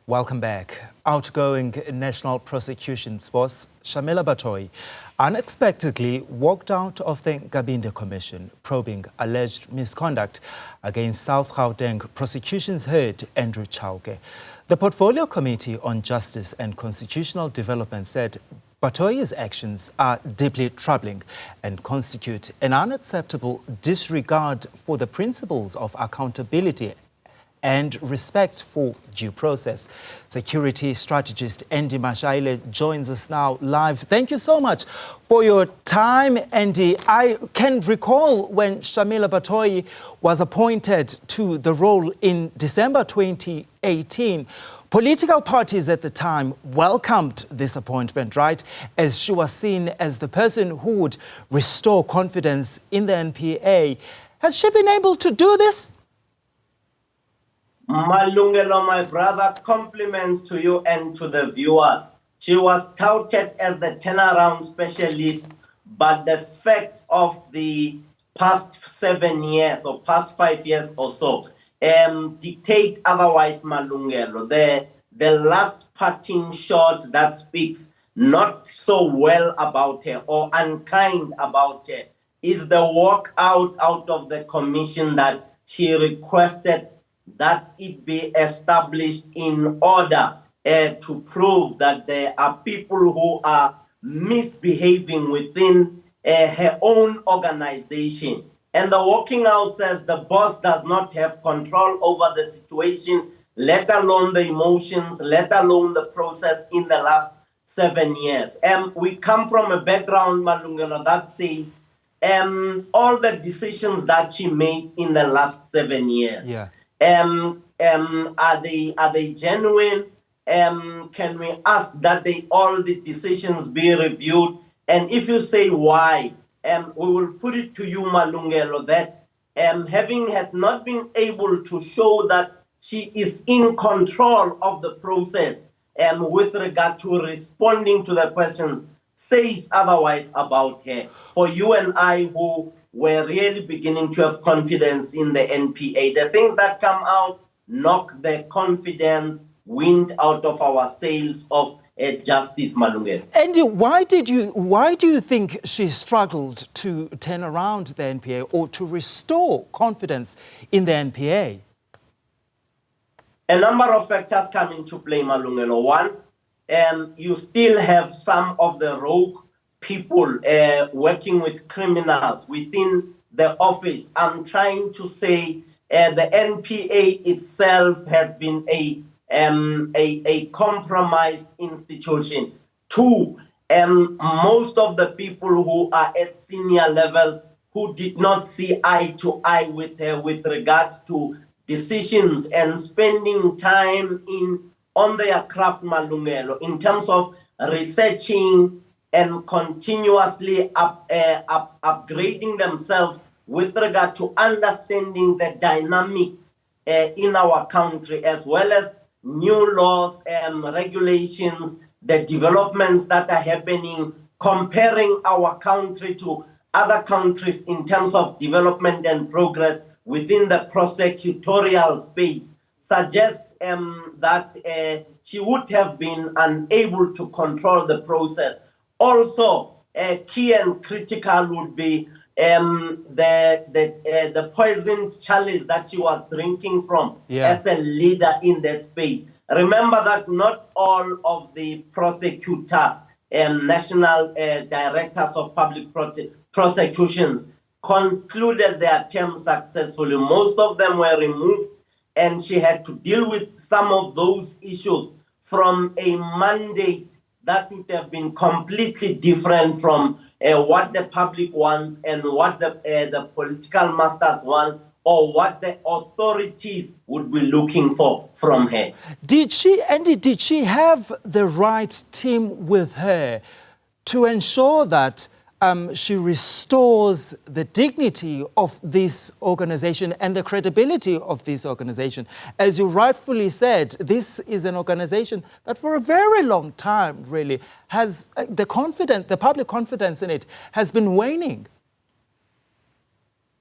Welcome back. Outgoing National Prosecution boss Shamila Batohi unexpectedly walked out of the Nkabinde Commission, probing alleged misconduct against South Gauteng prosecutions head Andrew Chauke. The Portfolio Committee on Justice and Constitutional Development said Batoy's actions are deeply troubling and constitute an unacceptable disregard for the principles of accountability and respect for due process. Security strategist Andy Mashaile joins us now live. Thank you so much for your time, Andy. I can recall when Shamila Batohi was appointed to the role in December 2018. Political parties at the time welcomed this appointment, right? As she was seen as the person who would restore confidence in the NPA. Has she been able to do this? Malungelo, my brother, compliments to you and to the viewers. She was touted as the turnaround specialist, but the facts of the past 7 years or past 5 years or so dictate otherwise, Malungelo. The last parting shot that speaks not so well about her or unkind about her is the walkout out of the commission that she requested that it be established in order to prove that there are people who are misbehaving within her own organization. And the walking out says the boss does not have control over the situation, let alone the emotions, let alone the process in the last 7 years. We come from a background, Malungelo, that says all the decisions that she made in the last 7 years. Yeah. Are they genuine? Can we ask that all the decisions be reviewed? And if you say why, we will put it to you, Malungelo, that having had not been able to show that she is in control of the process with regard to responding to the questions, says otherwise about her. For you and I who were really beginning to have confidence in the NPA, the things that come out knock the confidence, wind out of our sails of justice, Malungelo. Andy, why do you think she struggled to turn around the NPA or to restore confidence in the NPA? A number of factors come into play, Malungelo. One, you still have some of the rogue people working with criminals within the office. I'm trying to say the NPA itself has been a compromised institution. Two, most of the people who are at senior levels who did not see eye to eye with her with regard to decisions and spending time on their craft, Malungelo, in terms of researching and continuously upgrading themselves with regard to understanding the dynamics in our country, as well as new laws and regulations, the developments that are happening, comparing our country to other countries in terms of development and progress within the prosecutorial space, suggests that she would have been unable to control the process. Also, key and critical would be the poisoned chalice that she was drinking from as a leader in that space. Remember that not all of the prosecutors and national directors of public prosecutions concluded their term successfully. Most of them were removed, and she had to deal with some of those issues from a mandate that would have been completely different from what the public wants and what the political masters want, or what the authorities would be looking for from her. Did she have the right team with her to ensure that she restores the dignity of this organization and the credibility of this organization? As you rightfully said, this is an organization that for a very long time really has the public confidence in it has been waning.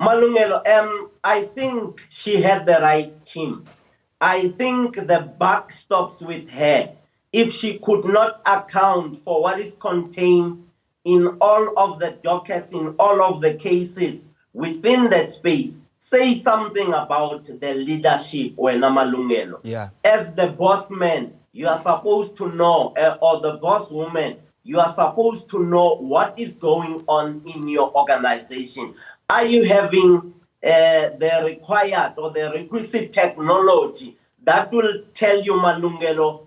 Malungelo, I think she had the right team. I think the buck stops with her. If she could not account for what is contained in all of the dockets, in all of the cases within that space, say something about the leadership, Wena Malungelo. Yeah. As the boss man, you are supposed to know, or the boss woman, you are supposed to know what is going on in your organization. Are you having the required or the requisite technology that will tell you, Malungelo,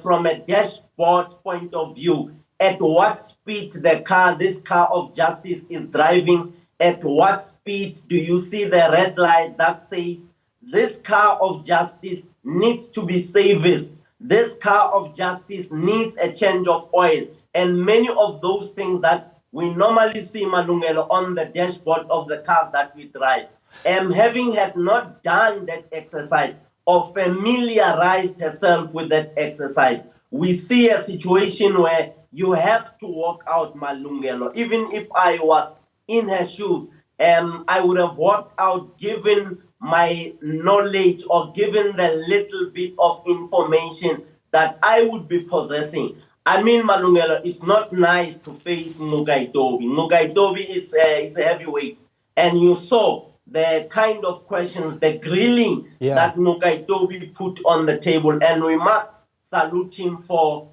from a dashboard point of view, at what speed this car of justice is driving? At what speed do you see the red light that says this car of justice needs to be serviced? This car of justice needs a change of oil. And many of those things that we normally see, Malungelo, on the dashboard of the cars that we drive. Having had not done that exercise or familiarized herself with that exercise, we see a situation where you have to walk out, Malungelo. Even if I was in her shoes, I would have walked out given my knowledge or given the little bit of information that I would be possessing. I mean, Malungelo, it's not nice to face Nkabinde. Nkabinde is a heavyweight. And you saw the kind of questions, the grilling that Nkabinde put on the table. And we must salute him for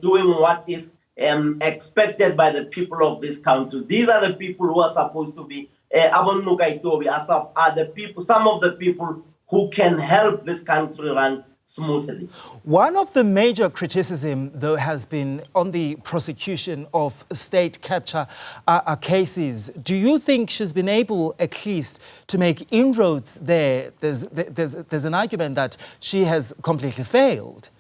doing what is expected by the people of this country. These are the people who are supposed to be, Abon Nkabinde are the people, some of the people who can help this country run smoothly. One of the major criticism, though, has been on the prosecution of state capture cases. Do you think she's been able, at least, to make inroads there? There's an argument that she has completely failed.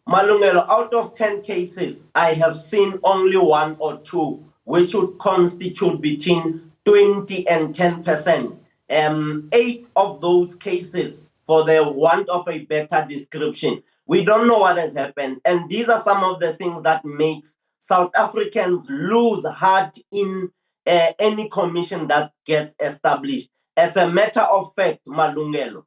Malungelo, out of 10 cases, I have seen only 1 or 2, which would constitute between 20 and 10%. 8 of those cases, for the want of a better description, we don't know what has happened. And these are some of the things that makes South Africans lose heart in any commission that gets established. As a matter of fact, Malungelo,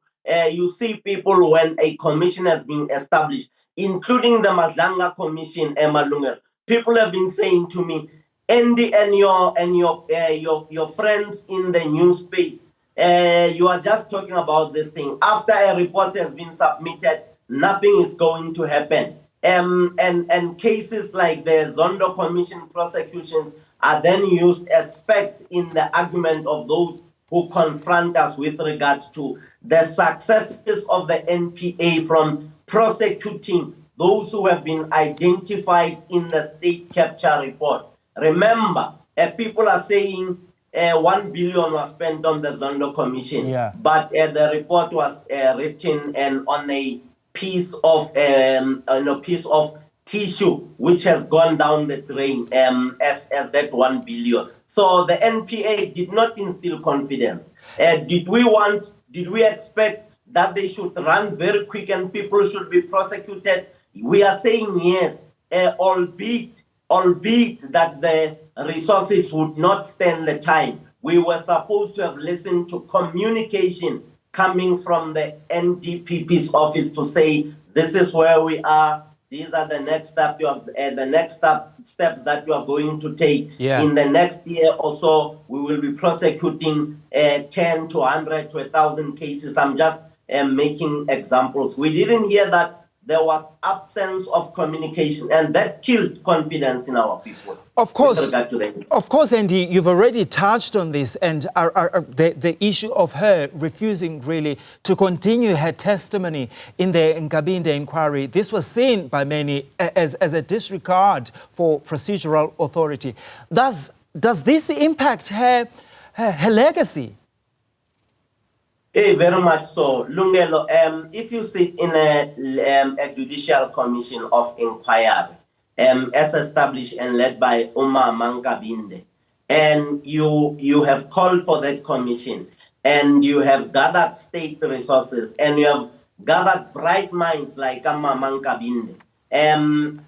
you see people when a commission has been established, including the Madlanga Commission, Malungelo, people have been saying to me, Andy and your friends in the news space, you are just talking about this thing. After a report has been submitted, nothing is going to happen. And cases like the Zondo Commission prosecutions are then used as facts in the argument of those who confront us with regards to the successes of the NPA from prosecuting those who have been identified in the state capture report. Remember, people are saying 1 billion was spent on the Zondo Commission, but the report was written and on a piece of tissue which has gone down the drain as that 1 billion. So the NPA did not instill confidence. Did we expect that they should run very quick and people should be prosecuted? We are saying yes, albeit that the resources would not stand the time. We were supposed to have listened to communication coming from the NDPP's office to say, this is where we are, these are the next steps that you are going to take. In the next year or so, we will be prosecuting 10 to 100 to 1,000 cases. I'm just making examples. We didn't hear that. There was absence of communication, and that killed confidence in our people. Of course, Andy, you've already touched on this, and the issue of her refusing really to continue her testimony in the Nkabinde inquiry. This was seen by many as a disregard for procedural authority. Does this impact her legacy? Very much so. Lungelo, if you sit in a judicial commission of inquiry, as established and led by Nkabinde, and you have called for that commission, and you have gathered state resources, and you have gathered bright minds like Nkabinde, and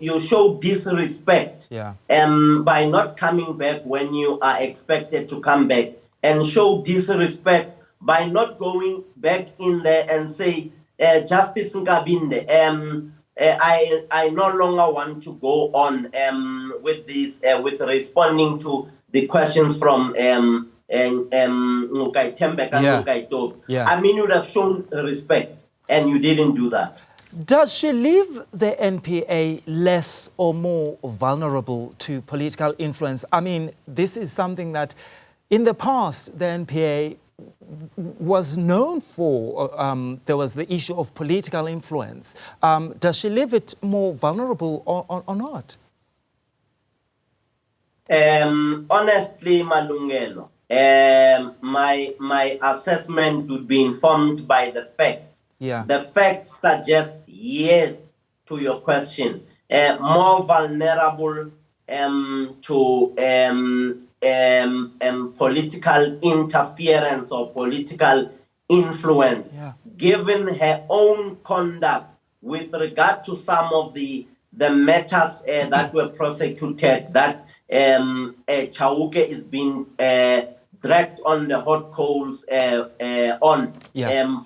you show disrespect by not coming back when you are expected to come back, and show disrespect by not going back in there and say, Justice Nkabinde, I no longer want to go on with this, with responding to the questions from Ngukai Tembek and Ngukai Tob. I mean, you would have shown respect, and you didn't do that. Does she leave the NPA less or more vulnerable to political influence? I mean, this is something that in the past, the NPA was known for. There was the issue of political influence. Does she leave it more vulnerable or not? Honestly, Malungelo, my assessment would be informed by the facts. The facts suggest yes to your question. More vulnerable to political interference or political influence, given her own conduct with regard to some of the matters that were prosecuted, that Chauke is being dragged on the hot coals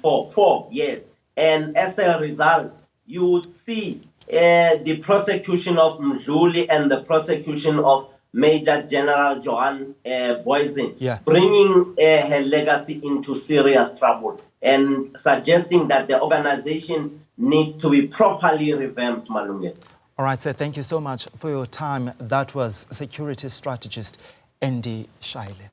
for 4 years. And as a result, you would see the prosecution of Mdluli and the prosecution of Major General Johan Boysen, bringing her legacy into serious trouble and suggesting that the organization needs to be properly revamped, Malunge. All right, sir, thank you so much for your time. That was security strategist Andy Mashaile.